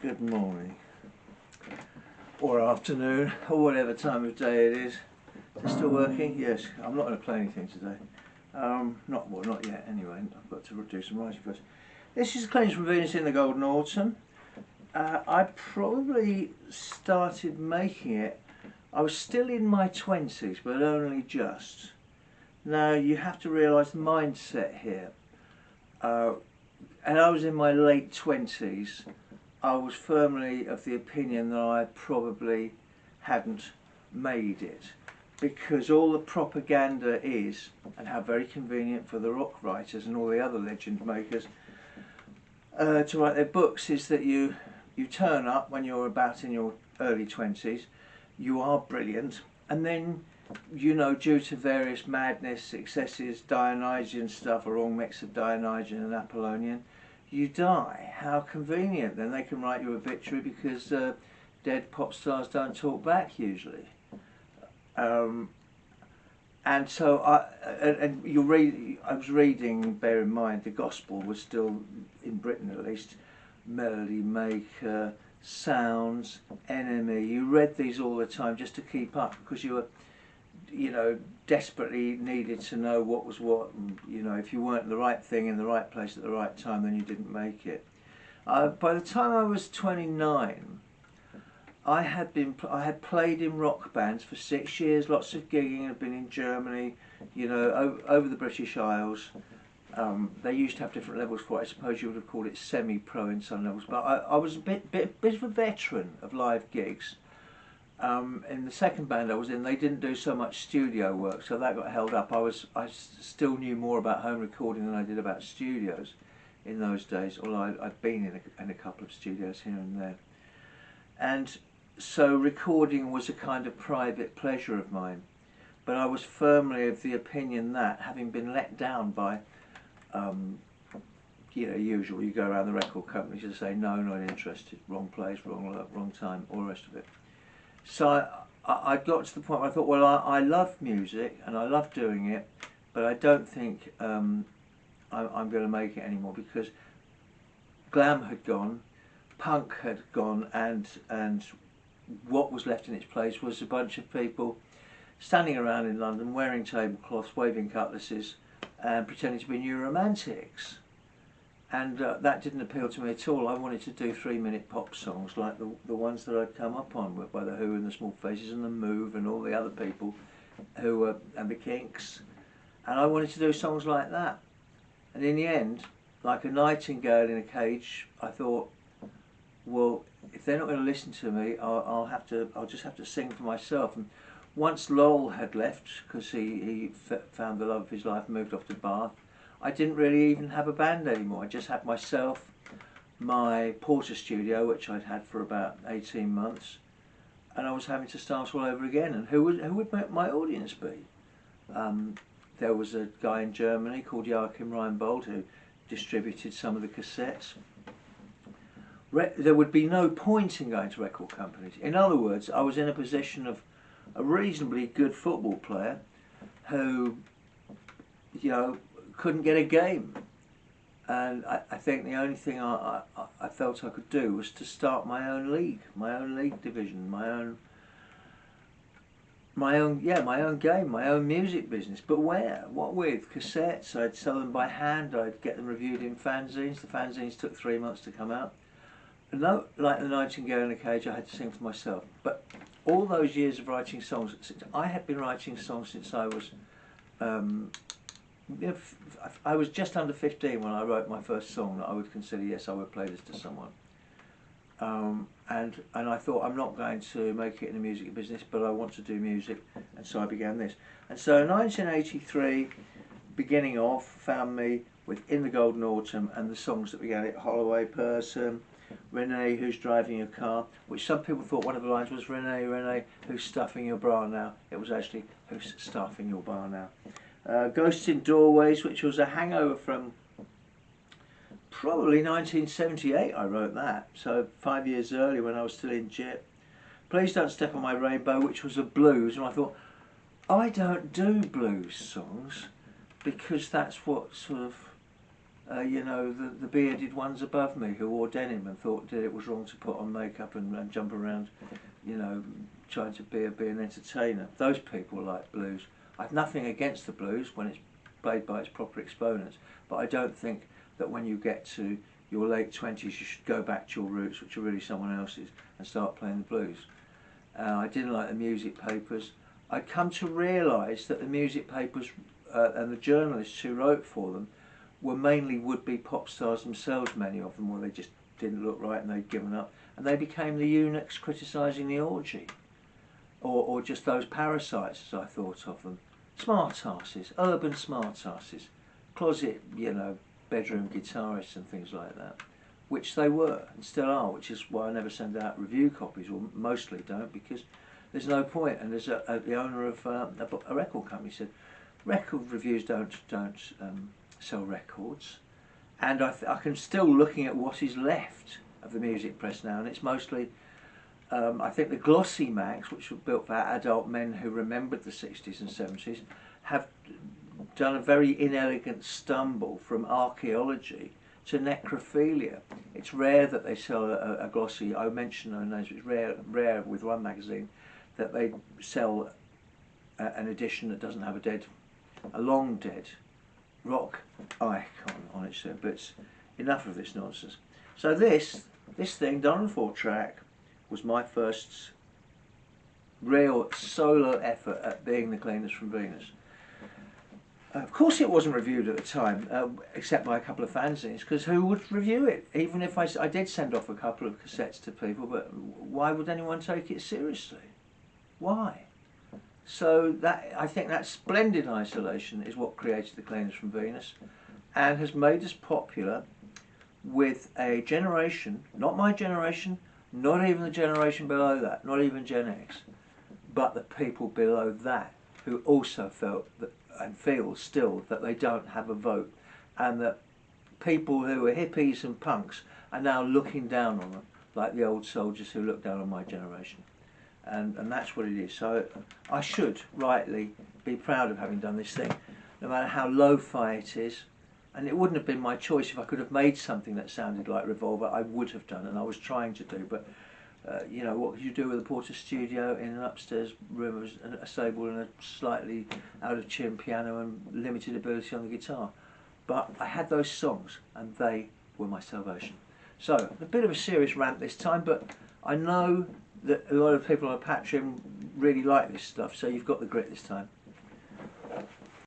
Good morning, or afternoon, or whatever time of day it is. Is it still working? Yes. I'm not going to play anything today. Not yet. Anyway, I've got to do some writing first. This is Cleanse from Venus in the Golden Autumn. I probably started making it. I was still in my 20s, but only just. Now you have to realise the mindset here. And I was in my late 20s. I was firmly of the opinion that I probably hadn't made it, because all the propaganda is, and how very convenient for the rock writers and all the other legend makers to write their books, is that you turn up when you're about in your early 20s, you are brilliant, and then, you know, due to various madness, excesses, Dionysian stuff, a wrong mix of Dionysian and Apollonian, you die. How convenient. Then they can write you obituary because dead pop stars don't talk back usually. And so I was reading, bear in mind the gospel was still, in Britain at least, Melody Maker, Sounds, Enemy. You read these all the time just to keep up, because you were, you know, desperately needed to know what was what, and, you know, if you weren't the right thing in the right place at the right time, then you didn't make it. By the time I was 29, I had played in rock bands for 6 years, lots of gigging. I'd been in Germany, you know, over the British Isles. They used to have different levels for it. I suppose you would have called it semi-pro in some levels, but I was a bit of a veteran of live gigs. In the second band I was in, they didn't do so much studio work, so that got held up. I still knew more about home recording than I did about studios in those days, although I'd been in a couple of studios here and there. And so recording was a kind of private pleasure of mine, but I was firmly of the opinion that, having been let down by, you know, usual, you go around the record companies and say, no, not interested, wrong place, wrong time, all the rest of it. So I got to the point where I thought, well, I love music and I love doing it, but I don't think I'm going to make it anymore, because glam had gone, punk had gone, and what was left in its place was a bunch of people standing around in London wearing tablecloths, waving cutlasses, and pretending to be new romantics. And that didn't appeal to me at all. I wanted to do 3-minute pop songs like the ones that I'd come up on by The Who and the Small Faces and The Move and all the other people who and the Kinks. And I wanted to do songs like that. And in the end, like a nightingale in a cage, I thought, well, if they're not going to listen to me, I'll just have to sing for myself. And once Lowell had left, because he found the love of his life and moved off to Bath, I didn't really even have a band anymore. I just had myself, my Porter studio, which I'd had for about 18 months, and I was having to start all over again. And who would my audience be? There was a guy in Germany called Joachim Reinbold who distributed some of the cassettes. There would be no point in going to record companies. In other words, I was in a position of a reasonably good football player who, you know, couldn't get a game, and I think the only thing I felt I could do was to start my own league division, my own game, my own music business. But where? What with? Cassettes? I'd sell them by hand. I'd get them reviewed in fanzines. The fanzines took 3 months to come out. No, like the Nightingale in a Cage, I had to sing for myself. But all those years of writing songs, I had been writing songs since I was. I was just under 15 when I wrote my first song that I would consider, yes, I would play this to someone. And I thought, I'm not going to make it in the music business, but I want to do music, and so I began this. And so 1983, beginning off, found me with In the Golden Autumn and the songs that began it: Holloway Person, Renee, Who's Driving Your Car, which some people thought one of the lines was, Renee, who's stuffing your bra now? It was actually, who's stuffing your bar now? Ghosts in Doorways, which was a hangover from probably 1978, I wrote that, so 5 years earlier when I was still in JIT. Please Don't Step on My Rainbow, which was a blues, and I thought, I don't do blues songs, because that's what sort of you know, the bearded ones above me who wore denim and thought that it was wrong to put on makeup and jump around, you know, trying to be an entertainer. Those people like blues. I've nothing against the blues when it's played by its proper exponents, but I don't think that when you get to your late 20s you should go back to your roots, which are really someone else's, and start playing the blues. I didn't like the music papers. I'd come to realise that the music papers and the journalists who wrote for them were mainly would-be pop stars themselves, many of them, where they just didn't look right and they'd given up, and they became the eunuchs criticising the orgy, or just those parasites, as I thought of them. Smart asses, urban smart asses, closet, you know, bedroom guitarists and things like that, which they were and still are, which is why I never send out review copies, or mostly don't, because there's no point. And there's the owner of a record company said, record reviews don't sell records, and I can still looking at what is left of the music press now, and it's mostly I think the glossy mags, which were built for adult men who remembered the 60s and 70s, have done a very inelegant stumble from archaeology to necrophilia. It's rare that they sell a glossy, I mentioned no names, it's rare with one magazine that they sell an edition that doesn't have a long dead rock icon on it, but it's enough of this nonsense. So this thing, done on 4-track, was my first real solo effort at being the cleanest from Venus. Of course it wasn't reviewed at the time, except by a couple of fanzines, because who would review it? Even if I did send off a couple of cassettes to people, but why would anyone take it seriously? Why? So that, I think that splendid isolation is what created the cleanest from Venus, and has made us popular with a generation, not my generation, not even the generation below that, not even Gen X, but the people below that who also felt that, and feel still, that they don't have a vote, and that people who are hippies and punks are now looking down on them like the old soldiers who looked down on my generation. And that's what it is. So I should rightly be proud of having done this thing, no matter how lo-fi it is. And it wouldn't have been my choice. If I could have made something that sounded like Revolver, I would have done, and I was trying to do. But you know, what could you do with a Porter studio in an upstairs room with a stable and a slightly out of tune piano and limited ability on the guitar? But I had those songs, and they were my salvation. So a bit of a serious rant this time, but I know that a lot of people on Patreon really like this stuff, so you've got the grit this time.